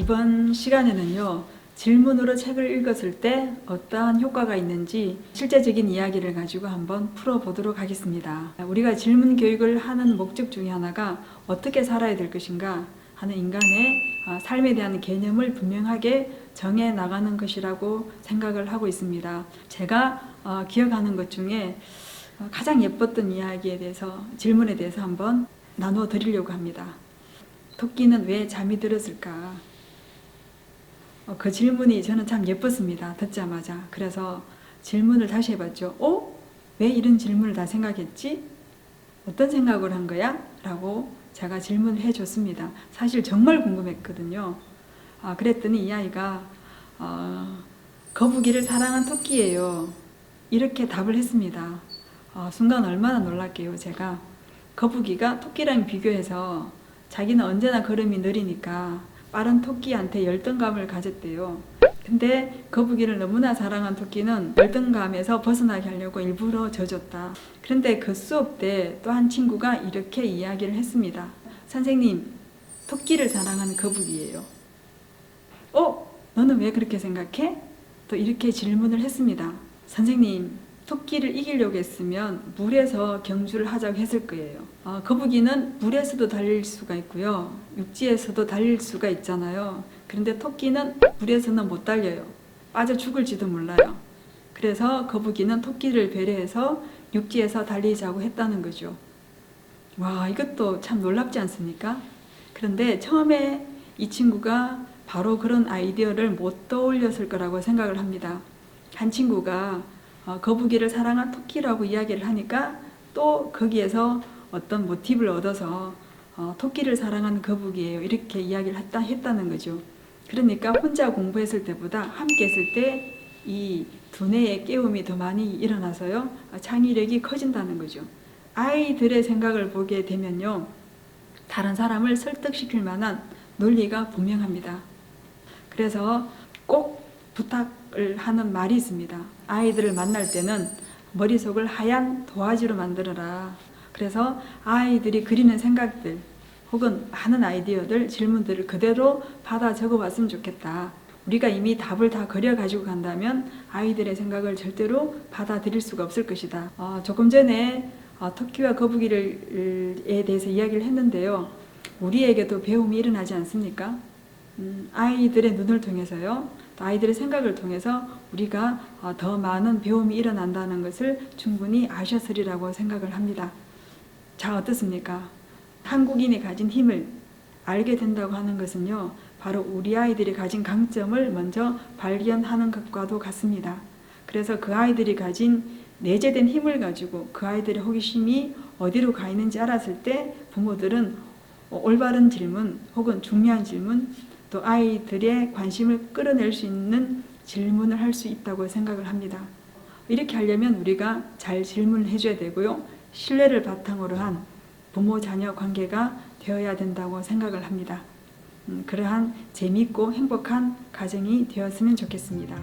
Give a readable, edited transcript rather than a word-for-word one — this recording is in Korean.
이번 시간에는요, 질문으로 책을 읽었을 때 어떠한 효과가 있는지 실제적인 이야기를 가지고 한번 풀어보도록 하겠습니다. 우리가 질문 교육을 하는 목적 중에 하나가 어떻게 살아야 될 것인가 하는 인간의 삶에 대한 개념을 분명하게 정해 나가는 것이라고 생각을 하고 있습니다. 제가 기억하는 것 중에 가장 예뻤던 이야기에 대해서, 질문에 대해서 한번 나누어 드리려고 합니다. 토끼는 왜 잠이 들었을까? 그 질문이 저는 참 예뻤습니다. 듣자마자. 그래서 질문을 다시 해봤죠. 왜 이런 질문을 다 생각했지? 어떤 생각을 한 거야? 라고 제가 질문을 해줬습니다. 사실 정말 궁금했거든요. 그랬더니 이 아이가 거북이를 사랑한 토끼예요. 이렇게 답을 했습니다. 순간 얼마나 놀랄게요. 제가 거북이가 토끼랑 비교해서 자기는 언제나 걸음이 느리니까 빠른 토끼한테 열등감을 가졌대요. 근데 거북이를 너무나 사랑한 토끼는 열등감에서 벗어나게 하려고 일부러 져줬다. 그런데 그 수업 때 또 한 친구가 이렇게 이야기를 했습니다. 선생님, 토끼를 사랑하는 거북이에요. 너는 왜 그렇게 생각해? 또 이렇게 질문을 했습니다. 선생님, 토끼를 이기려고 했으면 물에서 경주를 하자고 했을 거예요. 거북이는 물에서도 달릴 수가 있고요. 육지에서도 달릴 수가 있잖아요. 그런데 토끼는 물에서는 못 달려요. 빠져 죽을지도 몰라요. 그래서 거북이는 토끼를 배려해서 육지에서 달리자고 했다는 거죠. 와, 이것도 참 놀랍지 않습니까? 그런데 처음에 이 친구가 바로 그런 아이디어를 못 떠올렸을 거라고 생각을 합니다. 한 친구가 거북이를 사랑한 토끼라고 이야기를 하니까 또 거기에서 어떤 모티브를 얻어서 토끼를 사랑하는 거북이에요. 이렇게 이야기를 했다는 거죠. 그러니까 혼자 공부했을 때보다 함께 했을 때 이 두뇌의 깨움이 더 많이 일어나서요. 창의력이 커진다는 거죠. 아이들의 생각을 보게 되면요. 다른 사람을 설득시킬 만한 논리가 분명합니다. 그래서 꼭 부탁을 하는 말이 있습니다. 아이들을 만날 때는 머릿속을 하얀 도화지로 만들어라. 그래서 아이들이 그리는 생각들 혹은 많은 아이디어들, 질문들을 그대로 받아 적어봤으면 좋겠다. 우리가 이미 답을 다 그려가지고 간다면 아이들의 생각을 절대로 받아들일 수가 없을 것이다. 조금 전에 토끼와 거북이에 대해서 이야기를 했는데요. 우리에게도 배움이 일어나지 않습니까? 아이들의 눈을 통해서요. 또 아이들의 생각을 통해서 우리가 더 많은 배움이 일어난다는 것을 충분히 아셨으리라고 생각을 합니다. 자, 어떻습니까? 한국인이 가진 힘을 알게 된다고 하는 것은요. 바로 우리 아이들이 가진 강점을 먼저 발견하는 것과도 같습니다. 그래서 그 아이들이 가진 내재된 힘을 가지고 그 아이들의 호기심이 어디로 가 있는지 알았을 때 부모들은 올바른 질문 혹은 중요한 질문 또 아이들의 관심을 끌어낼 수 있는 질문을 할 수 있다고 생각을 합니다. 이렇게 하려면 우리가 잘 질문을 해줘야 되고요. 신뢰를 바탕으로 한 부모-자녀 관계가 되어야 된다고 생각을 합니다. 그러한 재미있고 행복한 가정이 되었으면 좋겠습니다.